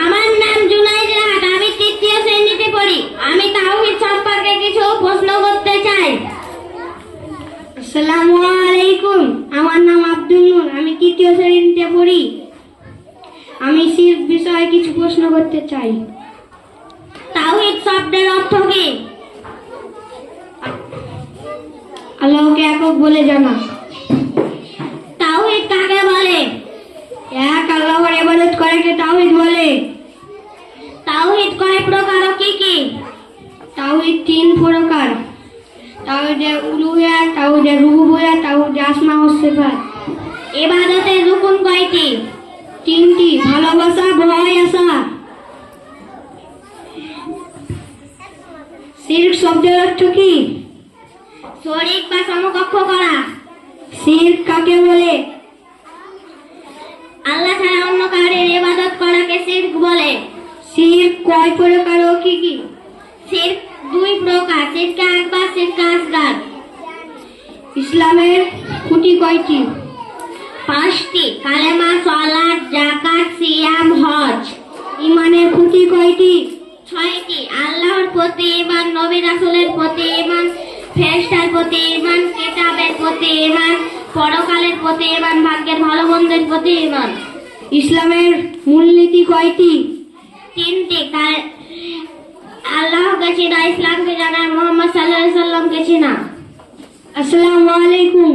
আমার নাম জুনাইদ রাহাত, আমি তৃতীয় শ্রেণীতে পড়ি। আমি তাওহীদ সম্পর্কে কিছু প্রশ্ন করতে চাই। আসসালামু আলাইকুম। আমার নাম আব্দুল নূর, আমি তৃতীয় শ্রেণীতে পড়ি। আমি শিরক বিষয়ে কিছু প্রশ্ন করতে চাই। তাওহীদ শব্দের অর্থ কি? আল্লাহকে একক বলে জানা। তাওহীদ কাকে বলে? এক আল্লাহর ইবাদত করাকে তাওহীদ বলে। তাওহীদ কয় প্রকার ও কি কি? তাওহীদ তিন প্রকার: তাওহীদে উলুহিয়্যাহ, তাওহীদে রুবুবিয়্যাহ, তাওহীদে আসমা ও সিফাত। ইবাদতের রুকুন কয়টি? তিনটি: ভালোবাসা, ভয়, আশা। শিরক শব্দের অর্থ কি? শরীক বা সমকক্ষ করা। শিরক কাকে বলে? আল্লাহ ছাড়া অন্য কারোর ইবাদত করাকে শিরক বলে। শিরক কয় প্রকার ও কি কি? শিরক দুই প্রকার: শিরক আকবার, শিরক আসগার। ইসলামের খুঁটি কয়টি? পাঁচটি: কালেমা, সালাত, যাকাত, সিয়াম, হজ। ঈমানের খুঁটি কয়টি? ছয়টি: আল্লাহর প্রতি ঈমান, নবী রাসূলের প্রতি ঈমান, ফেরেশতার প্রতি ঈমান, কিতাবের প্রতি ঈমান, পরকালের প্রতি ঈমান, ভাগ্যের ভালো মন্দের প্রতি ঈমান। ইসলামের মূলনীতি কয়টি? তিনটি: আল্লাহকে চিনা, ইসলামকে জানা, মুহাম্মদ সাল্লাল্লাহু আলাইহি ওয়াসাল্লামকে চিনা। আসসালামু আলাইকুম।